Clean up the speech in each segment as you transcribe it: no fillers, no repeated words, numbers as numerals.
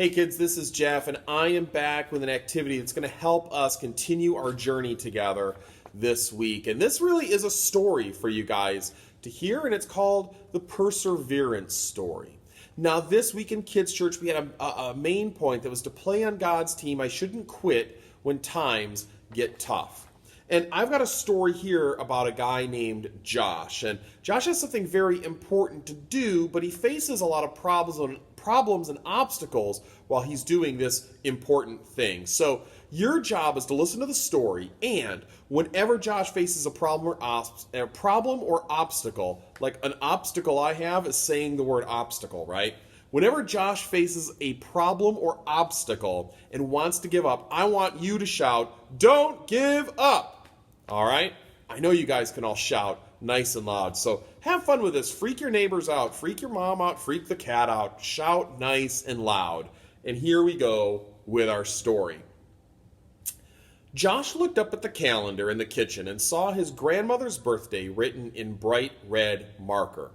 Hey kids, this is Jeff, and I am back with an activity that's going to help us continue our journey together this week. And this really is a story for you guys to hear, and it's called the Perseverance Story. Now, this week in Kids Church, we had a main point that was to play on God's team. I shouldn't quit when times get tough. And I've got a story here about a guy named Josh. And Josh has something very important to do, but he faces a lot of problems and obstacles while he's doing this important thing. So your job is to listen to the story, and whenever Josh faces a problem or obstacle, like an obstacle I have is saying the word obstacle, right? Whenever Josh faces a problem or obstacle and wants to give up, I want you to shout, "Don't give up!" All right? I know you guys can all shout nice and loud. So have fun with this. Freak your neighbors out. Freak your mom out. Freak the cat out. Shout nice and loud. And here we go with our story. Josh looked up at the calendar in the kitchen and saw his grandmother's birthday written in bright red marker.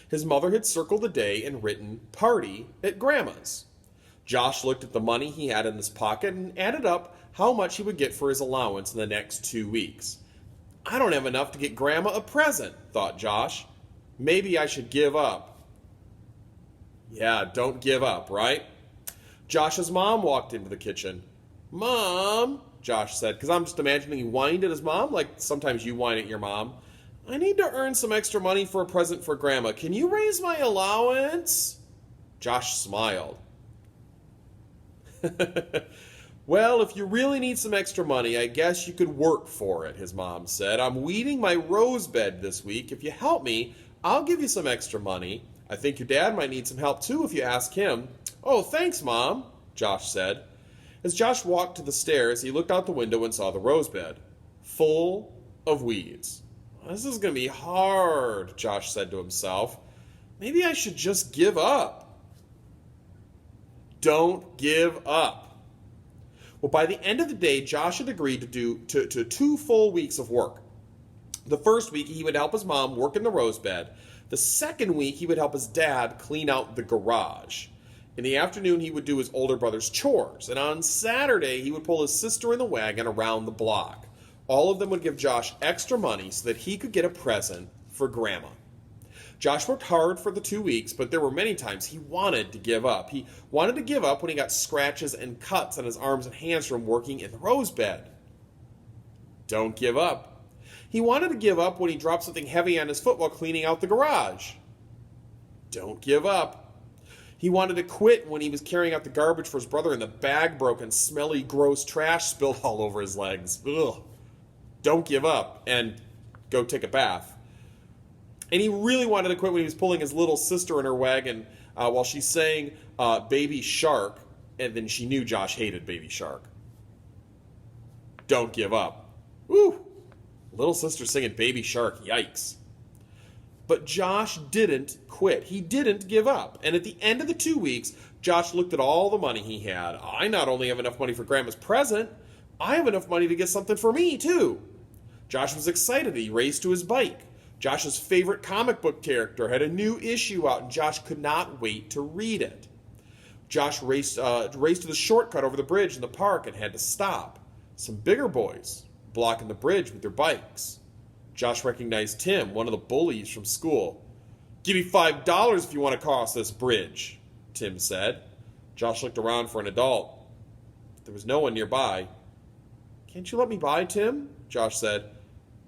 His mother had circled the day and written "Party at Grandma's." Josh looked at the money he had in his pocket and added up how much he would get for his allowance in the next 2 weeks. I don't have enough to get Grandma a present, thought Josh. Maybe I should give up. Yeah, don't give up, right? Josh's mom walked into the kitchen. "Mom," Josh said, because I'm just imagining he whined at his mom, like sometimes you whine at your mom. "I need to earn some extra money for a present for Grandma. Can you raise my allowance?" Josh smiled. "Well, if you really need some extra money, I guess you could work for it," his mom said. "I'm weeding my rose bed this week. If you help me, I'll give you some extra money. I think your dad might need some help too if you ask him." "Oh, thanks, Mom," Josh said. As Josh walked to the stairs, he looked out the window and saw the rose bed, full of weeds. "This is going to be hard," Josh said to himself. "Maybe I should just give up." Don't give up. Well, by the end of the day, Josh had agreed to do 2 full weeks of work. The first week, he would help his mom work in the rose bed. The second week, he would help his dad clean out the garage. In the afternoon, he would do his older brother's chores. And on Saturday, he would pull his sister in the wagon around the block. All of them would give Josh extra money so that he could get a present for Grandma. Josh worked hard for the 2 weeks, but there were many times he wanted to give up. He wanted to give up when he got scratches and cuts on his arms and hands from working in the rose bed. Don't give up. He wanted to give up when he dropped something heavy on his foot while cleaning out the garage. Don't give up. He wanted to quit when he was carrying out the garbage for his brother and the bag broke and smelly, gross trash spilled all over his legs. Ugh. Don't give up and go take a bath. And he really wanted to quit when he was pulling his little sister in her wagon while she sang Baby Shark, and then she knew Josh hated Baby Shark. Don't give up. Woo! Little sister singing Baby Shark, yikes. But Josh didn't quit. He didn't give up. And at the end of the 2 weeks, Josh looked at all the money he had. I not only have enough money for Grandma's present, I have enough money to get something for me, too. Josh was excited. He raced to his bike. Josh's favorite comic book character had a new issue out, and Josh could not wait to read it. Josh raced to the shortcut over the bridge in the park and had to stop. Some bigger boys blocking the bridge with their bikes. Josh recognized Tim, one of the bullies from school. "Give me $5 if you want to cross this bridge," Tim said. Josh looked around for an adult. There was no one nearby. "Can't you let me by, Tim?" Josh said.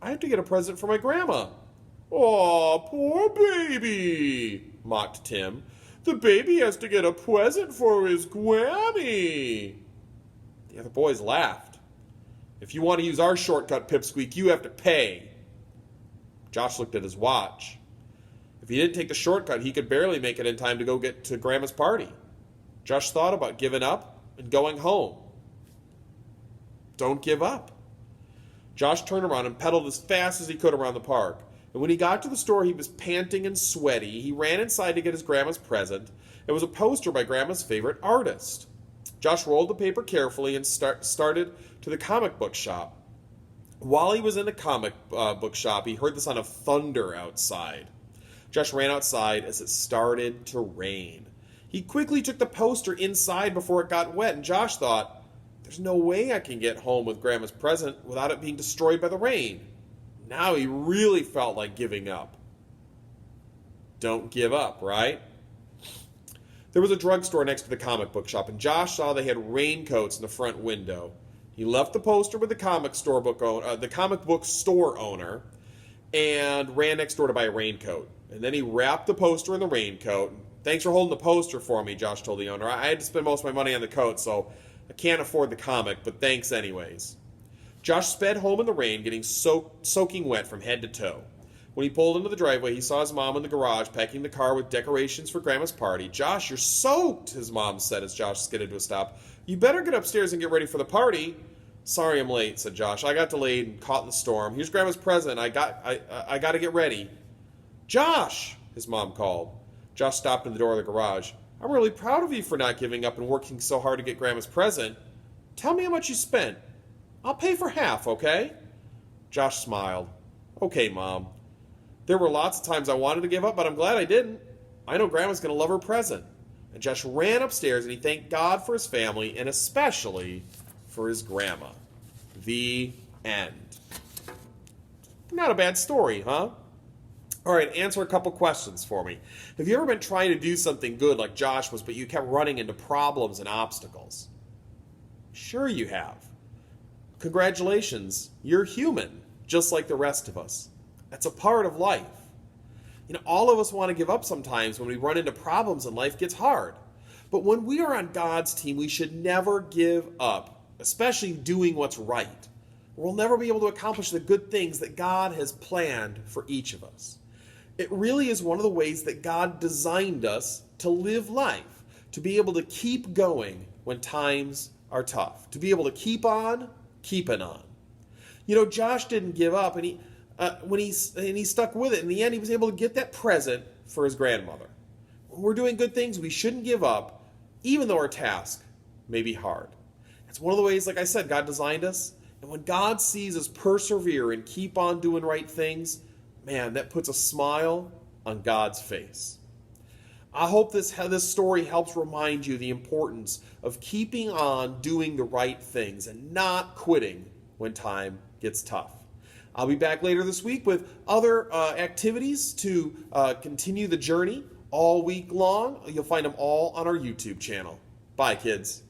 "I have to get a present for my grandma." "Aw, poor baby," mocked Tim. "The baby has to get a present for his Grammy." The other boys laughed. "If you want to use our shortcut, Pipsqueak, you have to pay." Josh looked at his watch. If he didn't take the shortcut, he could barely make it in time to go get to Grandma's party. Josh thought about giving up and going home. Don't give up. Josh turned around and pedaled as fast as he could around the park. And when he got to the store, he was panting and sweaty. He ran inside to get his grandma's present. It was a poster by Grandma's favorite artist. Josh rolled the paper carefully and started to the comic book shop. While he was in the comic book shop, he heard the sound of thunder outside. Josh ran outside as it started to rain. He quickly took the poster inside before it got wet, and Josh thought, there's no way I can get home with Grandma's present without it being destroyed by the rain. Now he really felt like giving up. Don't give up, right? There was a drugstore next to the comic book shop, and Josh saw they had raincoats in the front window. He left the poster with the comic book store owner, and ran next door to buy a raincoat. And then he wrapped the poster in the raincoat. Thanks for holding the poster for me, Josh told the owner. I had to spend most of my money on the coat, so I can't afford the comic, but thanks anyways. Josh sped home in the rain, getting soaking wet from head to toe. When he pulled into the driveway, he saw his mom in the garage packing the car with decorations for Grandma's party. Josh, you're soaked, his mom said as Josh skidded to a stop. You better get upstairs and get ready for the party. Sorry I'm late, said Josh. I got delayed and caught in the storm. Here's Grandma's present. I got to get ready. Josh, his mom called. Josh stopped in the door of the garage. I'm really proud of you for not giving up and working so hard to get Grandma's present. Tell me how much you spent. I'll pay for half, okay? Josh smiled. Okay, Mom. There were lots of times I wanted to give up, but I'm glad I didn't. I know Grandma's going to love her present. And Josh ran upstairs and he thanked God for his family and especially for his grandma. The end. Not a bad story, huh? All right, answer a couple questions for me. Have you ever been trying to do something good like Josh was, but you kept running into problems and obstacles? Sure you have. Congratulations, you're human, just like the rest of us. That's a part of life. You know, all of us want to give up sometimes when we run into problems and life gets hard. But when we are on God's team, we should never give up, especially doing what's right. We'll never be able to accomplish the good things that God has planned for each of us. It really is one of the ways that God designed us to live life, to be able to keep going when times are tough, to be able to keep on keeping on. You know, Josh didn't give up, and he stuck with it. In the end, he was able to get that present for his grandmother. When we're doing good things, we shouldn't give up, even though our task may be hard. It's one of the ways, like I said, God designed us. And when God sees us persevere and keep on doing right things, man, that puts a smile on God's face. I hope this story helps remind you the importance of keeping on doing the right things and not quitting when time gets tough. I'll be back later this week with other activities to continue the journey all week long. You'll find them all on our YouTube channel. Bye, kids.